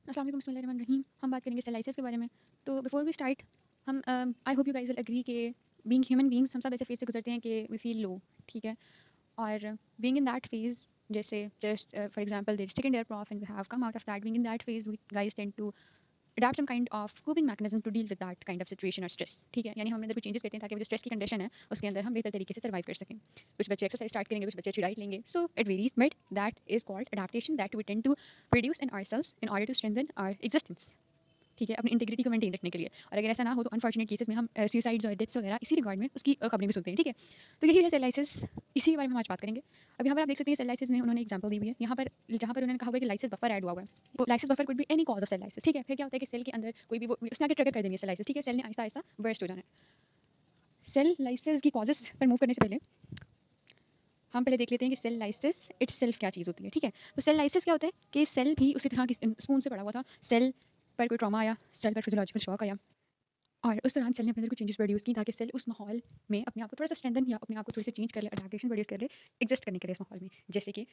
अस्सलाम वालेकुम, बिस्मिल्लाहिर्रहमानिर्रहीम। हम बात करेंगे सेल लाइसिस के बारे में। तो बिफोर वी स्टार्ट, हम I hope you guys will agree कि बीइंग ह्यूमन बीइंग्स हम सब ऐसे फेज से गुजरते हैं कि वी फील लो, ठीक है। और बीइंग इन दैट फेज, जैसे just for example there second year prof and we have come out of that, being in that phase we guys tend to adopt some kind of coping mechanism to deal with that kind of situation और stress, ठीक है। यानी हम अंदर कुछ changes करते हैं ताकि वो जो स्ट्रेस की कंडीशन है उसके अंदर हम बेहतर तरीके से सर्वाइव कर सकें। कुछ बच्चे एक्सरसाइज स्टार्ट करेंगे, कुछ बच्चे अच्छी डाइट लेंगे, so it varies, but that is called adaptation that we tend to produce in ourselves in order to strengthen our existence, ठीक है, अपनी इंटीग्रिटी को मेंटेन रखने के लिए। और अगर ऐसा ना हो तो अनफॉर्चुनेट केसेस में हम सुसाइड्स और डेथ्स वगैरह इसी रिगार्ड में उसकी खबरें भी सुनते हैं, ठीक है। तो यही है सेल लाइसिस, इसी के बारे में हम आज बात करेंगे। अब यहाँ पर आप देख सकते हैं सेल लाइसिस में उन्होंने एग्जांपल दी हुई है, यहाँ पर जहाँ पर उन्होंने कहा हुआ है कि लाइसिस बफर ऐड हुआ हुआ है। वो lysis buffer could be any cause of cell lysis, ठीक है। फिर क्या होता है कि सेल के अंदर कोई भी वो उसने आगे ट्रिगर कर देंगे सेल लाइसिस, ठीक है। सेल ने आहिस्ता आहिस्ता बर्स्ट हो जाना है। सेल लाइसिस की कॉजेस पर मूव करने से पहले हम पहले देख लेते हैं कि सेल लाइसिस इटसेल्फ क्या चीज़ होती है, ठीक है। तो सेल लाइसिस क्या होता है कि सेल भी उसी तरह की स्पून से पड़ा हुआ था। सेल पर कोई ट्रॉमा आया, सेल पर फिजियोलॉजिकल शॉक आया और उस दौरान सेल ने अपने अंदर कुछ चेंजेस प्रोड्यूस की ताकि सेल उस माहौल में अपने आप को थोड़ा सा स्ट्रेंथन या अपने आप को थोड़ी सी चेंज कर ले, अडैप्टेशन प्रोड्यूस कर ले, एग्जिस्ट करने के लिए इस माहौल में। जैसे कि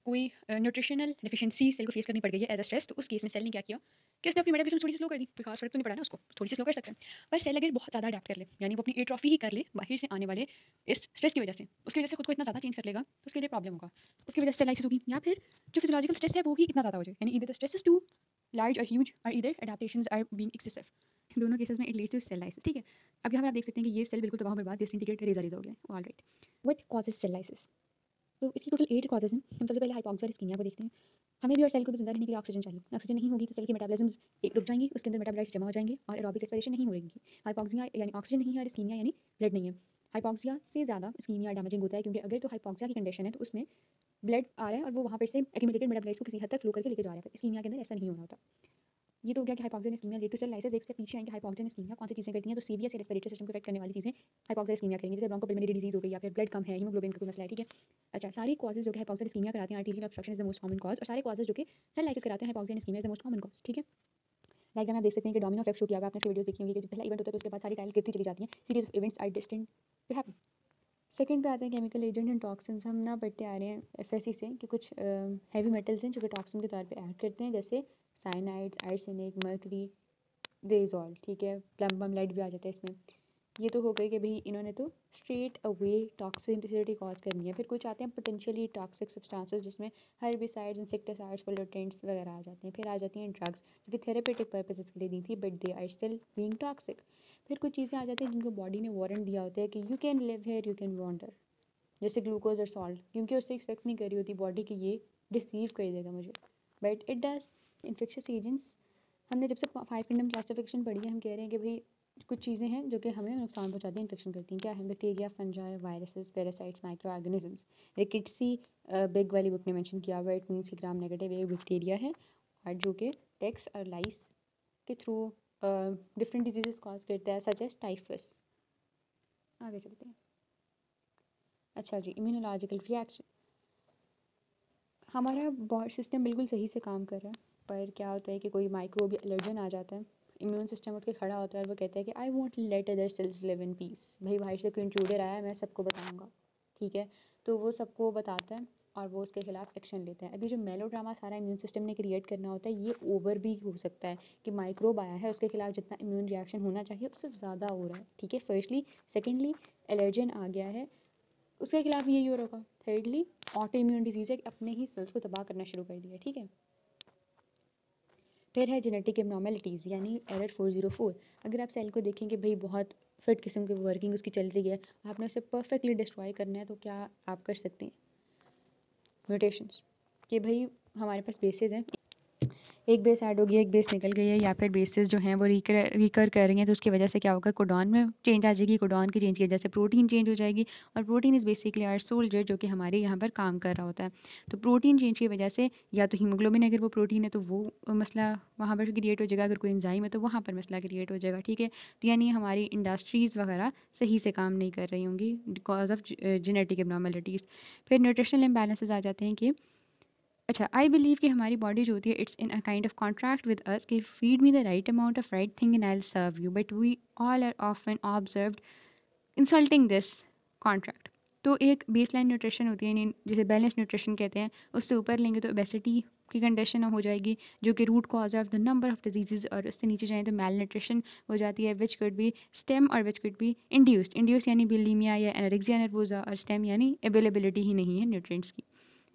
कोई न्यूट्रिशनल डेफिशिएंसी सेल को फेस करनी पड़ गई है एज अ स्ट्रेस, तो उस केस में सेल ने क्या किया कि उसने अपनी मेटाबॉलिज्म थोड़ी सी स्लो कर दी। कोई खास फर्क तो नहीं पड़ा ना उसको, थोड़ी सी स्लो कर सकता है। पर सेल अगर बहुत ज़्यादा अडैप्ट कर ले, यानी वो अपनी एट्रोफी ही कर ले बाहर से आने वाले इस स्ट्रेस की वजह से, उसकी वजह से खुद को इतना ज़्यादा चेंज कर लेगा तो उसके लिए प्रॉब्लम होगा। उसकी वजह से सेल लाइसिस होगी, या फिर जो फिजियोलॉजिकल स्ट्रेस है वो ही इतना ज़्यादा हो जाए, यानी either the stress is too large और ह्यूज और either adaptations are being excessive. दोनों केसेस में it leads to cell lysis, ठीक है। अब यहाँ पर आप देख सकते हैं कि ये सेल बिल्कुल तबाह बर्बाद डिसइंटीग्रेट रेजा रेजा हो गया है। Alright, what causes cell lysis? तो इसकी टोटल 8 कॉजेज हैं। हम सबसे पहले हाइपॉक्सिया और इस्कीमिया को देखते हैं। हमें भी और सेल को भी जिंदा रहने के लिए ऑक्सीजन चाहिए। ऑक्सीजन नहीं होगी तो सेल की मेटाबॉलिज्म्स रुक जाएंगी, उसके अंदर मेटाबोलाइट्स जमा हो जाएंगे और एरोबिक रेस्पिरेशन नहीं होगी। हाइपॉक्सिया यानी ऑक्सीजन नहीं है और इस्कीमिया यानी ब्लड नहीं है। हाइपॉक्सिया से ज़्यादा इस्कीमिया डैमेजिंग होता है, क्योंकि अगर तो हाइपॉक्सिया की कंडीशन है तो उसमें ब्लड आ रहा है और वो वहाँ पर से एक्यूमुलेटेड मेटाबोलाइट्स को किसी हद तक फ्लो करके लेके जा रहा है। इस्कीमिया के अंदर ऐसा नहीं होना होता। ये तो हो गया कि hypoxia ischemia lead to cell lysis. एक स्टेप पीछे आएंगे, हाइपॉक्सिया इस्कीमिया कौन सी चीज़ें करती हैं, तो सीवियस या रेस्पिरेटरी सिस्टम को अफेक्ट करने वाली चीज़ें हाइपॉक्सिया इस्कीमिया करेंगी, जैसे ब्रोंकोपल्मोनरी डिजीज हो गई या फिर ब्लड कम है, हीमोग्लोबिन का कोई मसला है, ठीक है। अच्छा, सारी कॉजेज जो कि हाइपॉक्सिया इस्कीमिया कराते हैं, arterial obstruction is the most common cause, और सारे कॉजेज जो कि सेल लाइसिस कराते हैं hypoxia ischemia is the most common cause, ठीक है। डायग्राम में आप देख सकते हैं कि डोमिनो इफेक्ट शो किया हुआ है। आपने इसकी वीडियोस देखी होंगी कि जब पहला इवेंट होता है तो उसके बाद सारी टाइल्स गिरती चली जाती हैं, series of events are destined to happen. Second पे आते हैं केमिकल एजेंट एंड टॉक्सिन्स। हम ना पढ़ते आ रहे हैं एफएससी से कि कुछ हैवी मेटल्स हैं जो कि टॉक्सिन के तौर पे ऐड करते हैं, जैसे cyanides, arsenic, mercury, they is all, ठीक है। प्लम्बम, लेड भी आ जाता है इसमें। ये तो हो गई कि भाई इन्होंने तो स्ट्रेट अवे टॉक्सिसिटी कॉज करनी है। फिर कुछ आते हैं पोटेंशियली टॉक्सिक सब्सटेंसेस, जिसमें हर्बिसाइड्स, इंसेक्टिसाइड्स, पोल्यूटेंट्स वगैरह आ जाते हैं। फिर आ जाती हैं ड्रग्स जो कि थेरेपेटिक पर्पसेस के लिए दी थी, but they are still being toxic. फिर कुछ चीज़ें आ जाती हैं जिनको बॉडी ने वारंट दिया होता है कि you can live here, you can wander, जैसे ग्लूकोज और सॉल्ट, क्योंकि उससे एक्सपेक्ट नहीं करी होती बॉडी कि ये डिसीव कर देगा मुझे, but it does. Infectious agents, हमने जब से 5 किंगडम क्लासिफिकेशन पढ़ी है, हम कह रहे हैं कि भाई कुछ चीज़ें हैं जो कि हमें नुकसान पहुंचाती हैं, इन्फेक्शन करती हैं। क्या है? Bacteria, fungi, viruses, parasites, micro organisms. Rickettsia big वाली बुक ने मेंशन किया हुआ है, इट मीन्स कि ग्राम नेगेटिव एक बैक्टीरिया है और जो कि टेक्स और लाइस के थ्रू डिफरेंट डिजीजेस कॉज करता है, सच एज टाइफस। आगे चलते हैं। अच्छा जी, इम्यूनोलॉजिकल रिएक्शन। हमारा बॉडी सिस्टम बिल्कुल सही से काम कर रहा है, पर क्या होता है कि कोई माइक्रोब या एलर्जन आ जाता है, इम्यून सिस्टम उठ के खड़ा होता है और वो कहता है कि I won't let other sales live in peace. भाई बाहर से कोई इंट्रूडर आया है, मैं सबको बताऊंगा, ठीक है। तो वो सबको बताता है और वो उसके खिलाफ एक्शन लेता है। अभी जो मेलोड्रामा सारा इम्यून सिस्टम ने क्रिएट करना होता है, ये ओवर भी हो सकता है कि माइक्रोब आया है, उसके खिलाफ जितना इम्यून रिएक्शन होना चाहिए उससे ज़्यादा हो रहा है, ठीक है, फर्स्टली। सेकेंडली, एलर्जन आ गया है, उसके खिलाफ यही हो रहा होगा। थर्डली, ऑटो इम्यून डिजीज़ है, अपने ही सेल्स को तबाह करना शुरू कर दिया, ठीक है। फिर है जेनेटिक एबनॉर्मेलिटीज़, यानी एरर 404। अगर आप सेल को देखें कि भाई बहुत फिट किस्म की वर्किंग उसकी चल रही है, आपने उसे परफेक्टली डिस्ट्रॉय करना है, तो क्या आप कर सकते हैं? म्यूटेशंस, कि भाई हमारे पास बेसेस हैं, एक बेस ऐड होगी, एक बेस निकल गई है, या फिर बेसेस जो हैं वो रिकर कर रही हैं, तो उसकी वजह से क्या होगा, कोडॉन में चेंज आ जाएगी। कोडॉन की चेंज की वजह से प्रोटीन चेंज हो जाएगी, और protein is basically our soldier जो कि हमारे यहाँ पर काम कर रहा होता है। तो प्रोटीन चेंज की वजह से या तो हीमोग्लोबिन अगर वो प्रोटीन है तो वो मसला वहाँ पर क्रिएट हो जाएगा, अगर कोई एंजाइम है तो वहाँ पर मसला क्रिएट हो जाएगा, ठीक है। तो यानी हमारी इंडस्ट्रीज़ वगैरह सही से काम नहीं कर रही होंगी बिकॉज ऑफ जेनेटिक एबनॉर्मेलिटीज़। फिर न्यूट्रिशनल इम्बैलेंसेस आ जाते हैं कि अच्छा, आई बिलीव कि हमारी बॉडी जो होती है it's in a kind of contract with us कि feed me the right amount of right thing and I will serve you, but we all are often observed insulting this contract. तो एक base line nutrition होती है, यानी जिसे balance nutrition कहते हैं, उससे ऊपर लेंगे तो ओबेसिटी की कंडीशन हो जाएगी जो कि root cause of the number of diseases, और उससे नीचे जाएँ तो मेल न्यूट्रिशन हो जाती है, विच कुड बी स्टेम और विच कुड बी इंड्यूस्ड यानी बुलिमिया या एनोरेक्सिया नर्वोसा, और स्टेम यानी अवेलेबिलिटी ही नहीं है न्यूट्रिएंट्स की।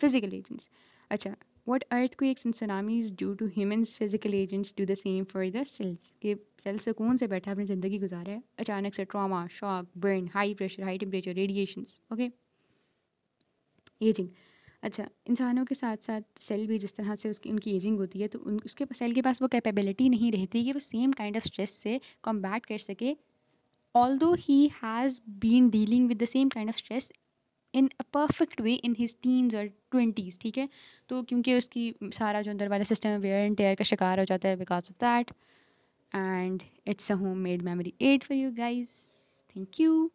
फिजिकल एजेंट्स, अच्छा, what earthquakes and tsunamis due to humans physical agents do the same for the cells, कि सेल सुकून से बैठा अपनी ज़िंदगी गुजारा है, अचानक से trauma, shock, burn, high pressure, high temperature, radiations, okay. Ageing, अच्छा, इंसानों के साथ साथ सेल भी जिस तरह से उसकी उनकी एजिंग होती है तो उसके सेल के पास वो कैपेबिलिटी नहीं रहती कि वो सेम काइंड ऑफ स्ट्रेस से कॉम्बैट कर सके, although he has been dealing with the same kind of stress in a perfect way in his teens और ट्वेंटीज़, ठीक है। तो क्योंकि उसकी सारा जो अंदर वाला सिस्टम है वेयर एंड टेयर का शिकार हो जाता है because of that, and it's a home made memory aid for you guys. Thank you.